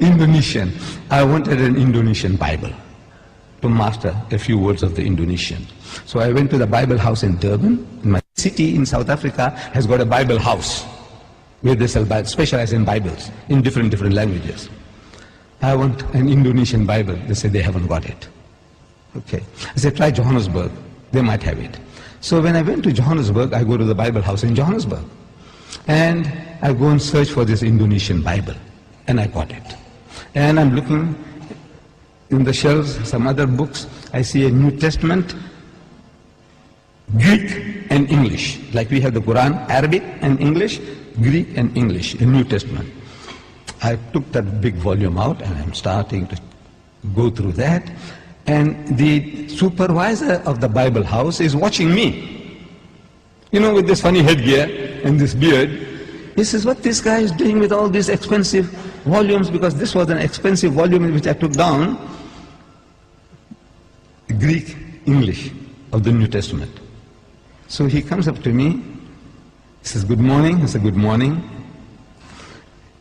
Indonesian. I wanted an Indonesian Bible to master a few words of the Indonesian. So I went to the Bible house in Durban. My city in South Africa has got a Bible house where they specialize in Bibles in different languages. I want an Indonesian Bible. They said they haven't got it. Okay. I said, try Johannesburg. They might have it. So when I went to Johannesburg, I go to the Bible house in Johannesburg. And I go and search for this Indonesian Bible. And I got it. And I'm looking in the shelves, some other books. I see a New Testament, Greek and English. Like we have the Quran, Arabic and English, Greek and English, a New Testament. I took that big volume out and I'm starting to go through that. And the supervisor of the Bible house is watching me. You know, with this funny headgear and this beard. He says, what this guy is doing with all these expensive volumes, because this was an expensive volume which I took down, Greek, English of the New Testament. So he comes up to me, he says, good morning. I said, good morning.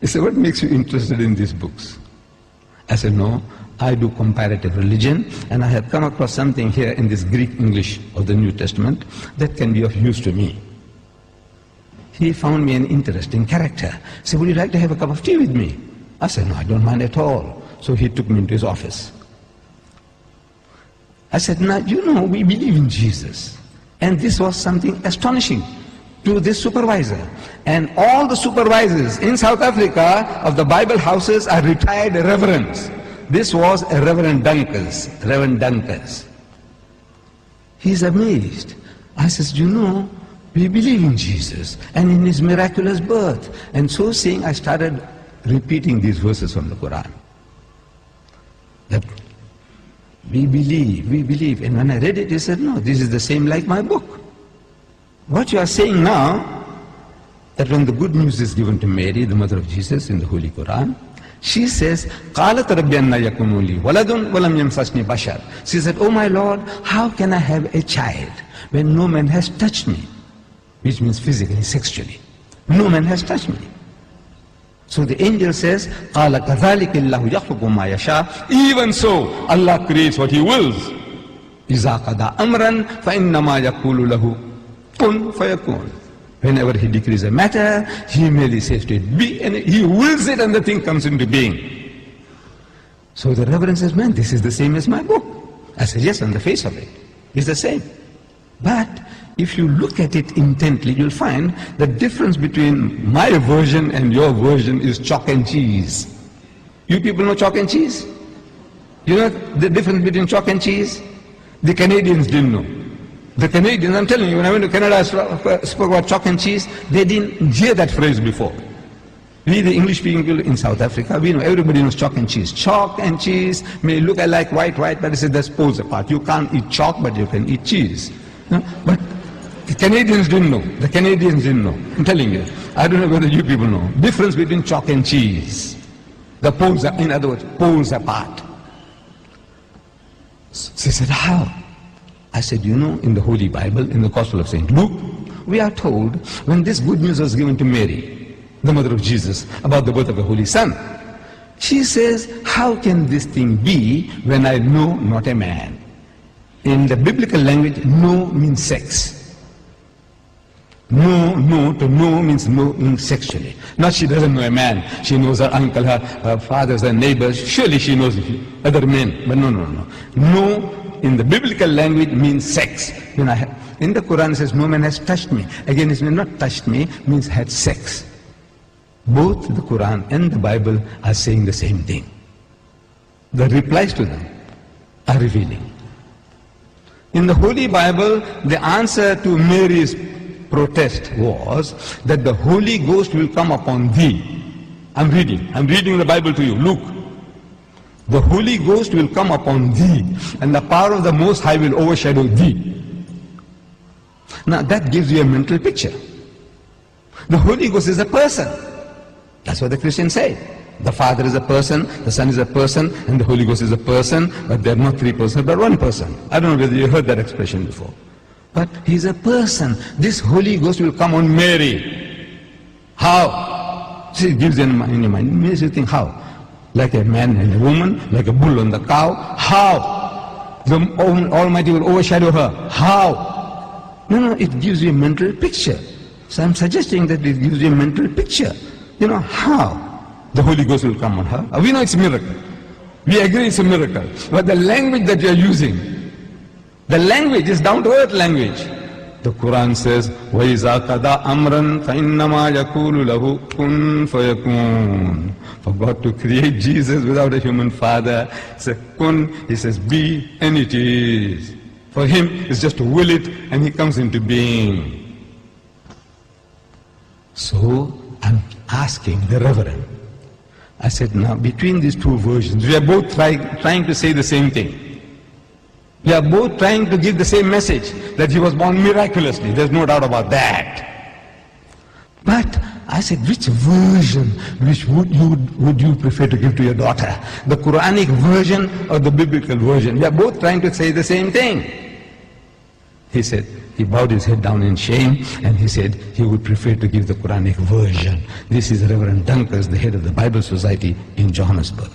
He said, what makes you interested in these books? I said, no, I do comparative religion, and I have come across something here in this Greek English of the New Testament that can be of use to me. He found me an interesting character. He said, would you like to have a cup of tea with me? I said, no, I don't mind at all. So he took me into his office. I said, now, you know, we believe in Jesus. And this was something astonishing to this supervisor. And all the supervisors in South Africa of the Bible houses are retired reverends. This was a Reverend Dunkers. He's amazed. I says, you know, we believe in Jesus and in his miraculous birth. And so saying, I started repeating these verses from the Quran. That we believe. And when I read it, he said, no, this is the same like my book. What you are saying now, that when the good news is given to Mary, the mother of Jesus, in the Holy Quran, she says, قَالَتْ رَبِّ أَنَّ يَكُونُ لِي وَلَدٌ وَلَمْ يَمْسَسْنِي بَشَرٌ. She said, oh my Lord, how can I have a child when no man has touched me? Which means physically, sexually. No man has touched me. So the angel says, قَالَ كَذَلِكَ اللَّهُ يَخْلُقُ مَا يَشَاءُ. Even so, Allah creates what He wills. إِذَا قَضَى أَمْرًا فَإِنَّمَا يَقُولُ لَهُ كُن فَيَكُونُ. Whenever He decrees a matter, He merely says to it, be, and He wills it and the thing comes into being. So the Reverend says, man, this is the same as my book. I said, yes, on the face of it, it's the same. But if you look at it intently, you'll find the difference between my version and your version is chalk and cheese. You people know chalk and cheese? You know the difference between chalk and cheese? The Canadians didn't know. The Canadians, I'm telling you, when I went to Canada, I spoke about chalk and cheese. They didn't hear that phrase before. We, the English people in South Africa, we know, everybody knows chalk and cheese. Chalk and cheese may look like white, but it says that's poles apart. You can't eat chalk, but you can eat cheese. No? But the Canadians didn't know. The Canadians didn't know. I'm telling you. I don't know whether you people know. Difference between chalk and cheese. The poles are, in other words, poles apart. She said, how? I said, you know, in the Holy Bible, in the Gospel of St. Luke, we are told when this good news was given to Mary, the mother of Jesus, about the birth of the Holy Son, she says, how can this thing be when I know not a man? In the biblical language, know means sex. No to know means knowing sexually. Not she doesn't know a man. She knows her uncle, her fathers, her neighbors. Surely she knows other men. But no. No in the biblical language means sex. In the Quran it says, no man has touched me. Again, it means not touched me, means had sex. Both the Quran and the Bible are saying the same thing. The replies to them are revealing. In the Holy Bible, the answer to Mary's protest was that the Holy Ghost will come upon thee. I'm reading the Bible to you. Luke. The Holy Ghost will come upon thee, and the power of the Most High will overshadow thee. Now that gives you a mental picture. The Holy Ghost is a person. That's what the Christians say. The Father is a person, the Son is a person, and the Holy Ghost is a person, but they're not three persons, but one person. I don't know whether you heard that expression before. But He's a person. This Holy Ghost will come on Mary. How? See, it gives in your mind. It makes you think how? Like a man and a woman, like a bull and the cow. How? The Almighty will overshadow her. How? No, it gives you a mental picture. So I'm suggesting that it gives you a mental picture. How? The Holy Ghost will come on her. We know it's a miracle. We agree it's a miracle. But the language that you are using, the language is down to earth language. The Quran says, وَإِذَا قَضَى أَمْرًا فَإِنَّمَا يَقُولُ لَهُ كُن فَيَكُونُ. For God to create Jesus without a human father, says kun, he says be, and it is. For him, it's just to will it, and he comes into being. So, I'm asking the Reverend, I said, now between these two versions, we are both trying to say the same thing. We are both trying to give the same message, that he was born miraculously. There's no doubt about that. But I said, which version would you prefer to give to your daughter? The Quranic version or the biblical version? We are both trying to say the same thing. He said, he bowed his head down in shame and he said he would prefer to give the Quranic version. This is Reverend Dunkers, the head of the Bible Society in Johannesburg.